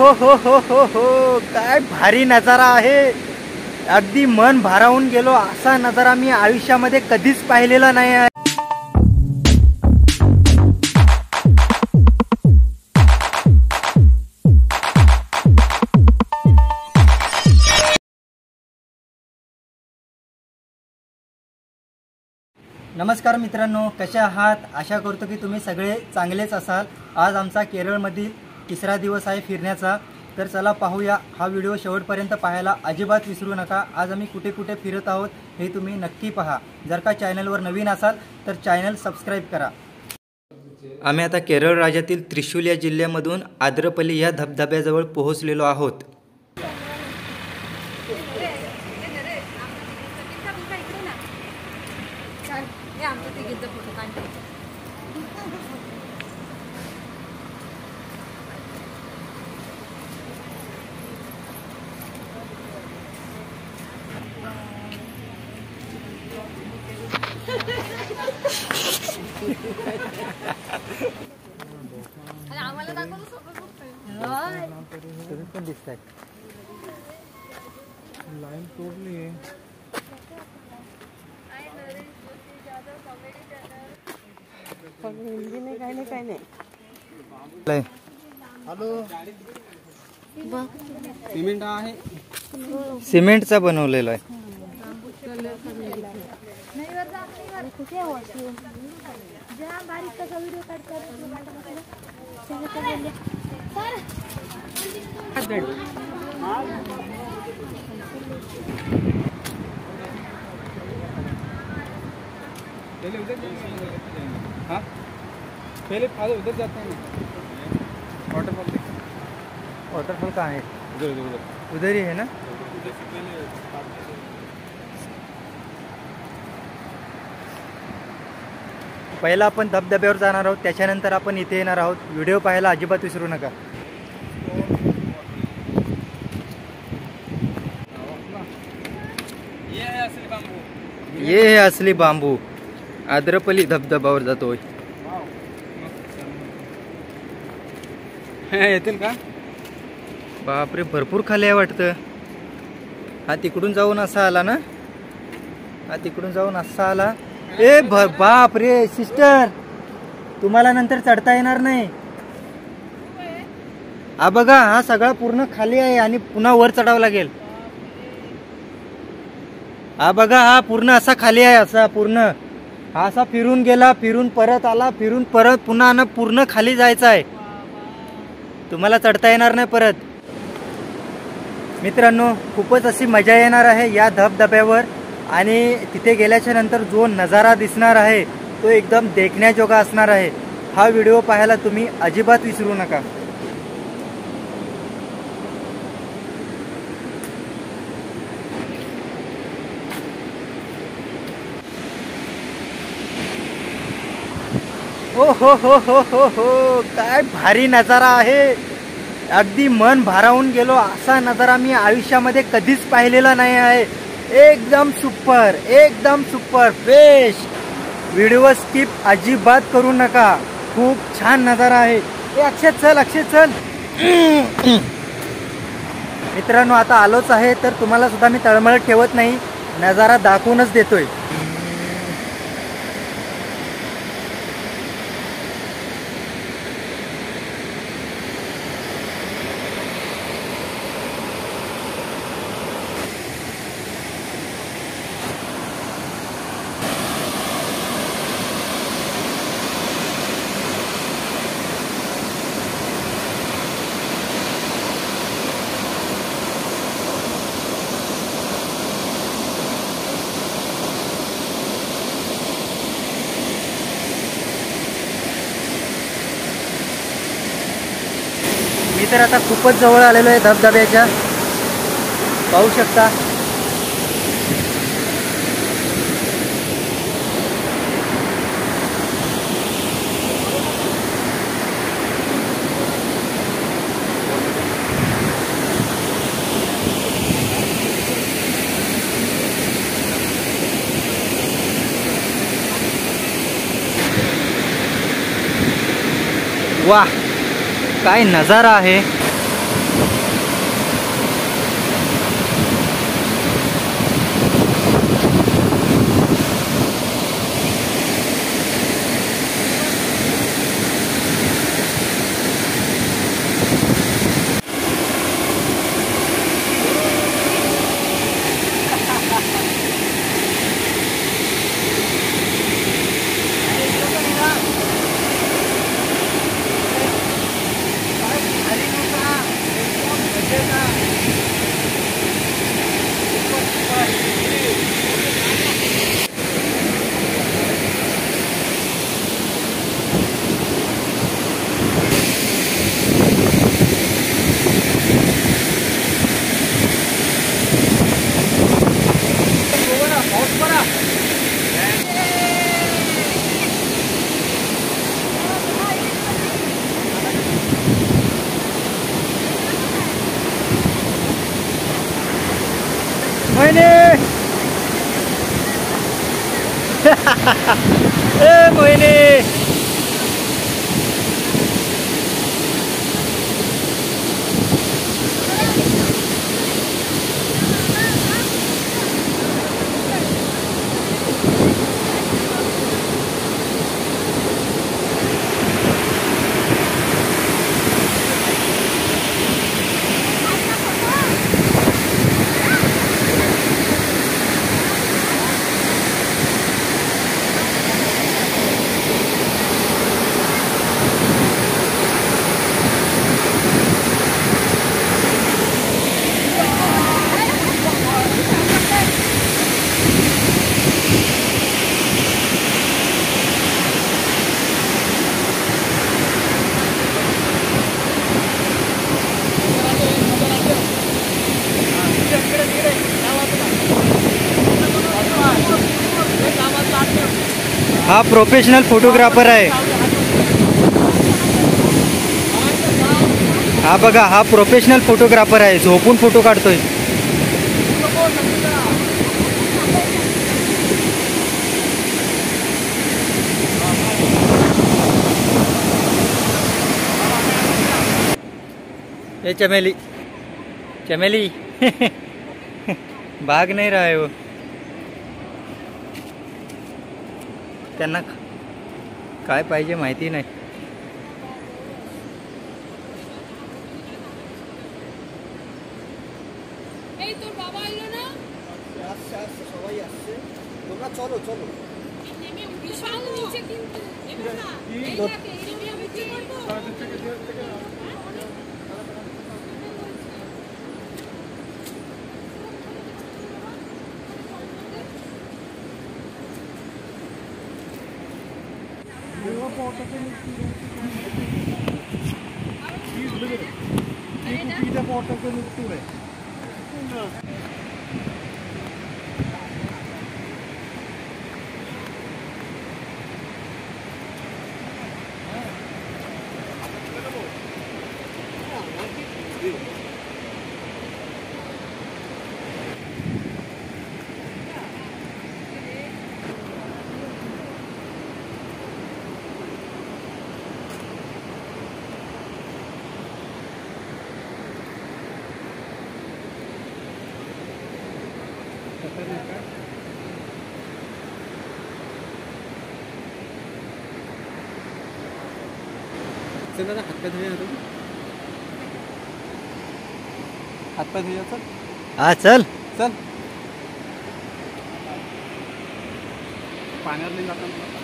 हो काय भारी नजारा आहे. अगदी मन भारावून गेलो. असा नजारा मी आयुष्यामध्ये कधीच पाहिलेला नाही आहे. नमस्कार मित्रांनो, कसे आहात? आशा करतो की तुम्ही सगळे चांगलेच असाल. आज आमचा केरळमधील तिसरा दिवस आहे फिरण्याचा. तर चला पाहूया. हा व्हिडिओ शेवटपर्यंत पाहायला अजिबात विसरू नका. आज आम्ही कुठे कुठे फिरत आहोत हे तुम्ही नक्की पहा. जर का चॅनलवर नवीन असाल तर चॅनल सबस्क्राईब करा. आम्ही आता केरळ राज्यातील त्रिशूल या जिल्ह्यामधून आद्रपल्ली या धबधब्याजवळ पोहोचलेलो आहोत. आम्हाला दाखवलं पण दिसतात. लाईन तोडली आहे. काय नाही. हॅलो, सिमेंट आहे. सिमेंटचा बनवलेला आहे. पहले फादर उधर जाते हैं. वाटरफॉल वॉटरफॉल कहाँ है? उधर उधर उधर उधर ही है ना. पहिला आपण धबधब्यावर जाणार आहोत, त्याच्यानंतर आपण इथे येणार आहोत. व्हिडिओ पाहायला अजिबात विसरू नका. ये है असली बांबू. आद्रपल्ली धबधब्यावर जातोय. येतील का? बापरे, भरपूर खाली आहे वाटतं. हा तिकडून जाऊन असा आला ना. हा तिकडून जाऊन असा आला. ए बाप रे सिस्टर, तुम्हाला नंतर चढता येणार नाही. हा बघा, हा सगळा पूर्ण खाली आहे आणि पुन्हा वर चढावं लागेल. हा बघा, हा पूर्ण असा खाली आहे. असा पूर्ण हा असा फिरून गेला, फिरून परत आला, फिरून परत पुन्हा ना पूर्ण खाली जायचं आहे. तुम्हाला चढता येणार नाही परत. मित्रांनो, खूपच अशी मजा येणार आहे या धबधब्यावर. आणि तिथे गेल्याच्या नंतर जो नजारा दिसणार आहे तो एकदम देखण्याजोगा असणार आहे. हा व्हिडिओ पाहायला तुम्ही अजिबात विसरू नका. हो काय भारी नजारा आहे. अगदी मन भारावून गेलो. असा नजारा मी आयुष्यामध्ये कधीच पाहिलेला नाही आहे. एकदम सुपर, एकदम सुपर, बेस्ट. व्हिडिओ स्किप अजिबात करू नका. खूप छान नजारा आहे. अक्षय चल, अक्षय चल. मित्रांनो, आता आलोच आहे तर तुम्हाला सुद्धा मी तळमळत ठेवत नाही, नजारा दाखवूनच देतोय. मी तर आता खूपच जवळ आलेलो आहे धबधब्याच्या. पाहू शकता. वाह, काय नजारा आहे. ए मोहिनी हा प्रोफेशनल फोटोग्राफर आहे. हा बघा, हा प्रोफेशनल फोटोग्राफर आहे, झोपून फोटो काढतोय. ये चमेली चमेली भाग नहीं रहा है वो. त्यांना काय पाहिजे माहिती नाही. তোর বাবা এলো না? সবাই আসছে, তোমরা চলো চলো. বিশাল নিচে কিন্তু এবার না এই রাতে এই বিক্রি করব। चल दादा, हातपाय धुया आता. हातपाय धुया. चल हा चल. चल, पाण्यात नाही जाता.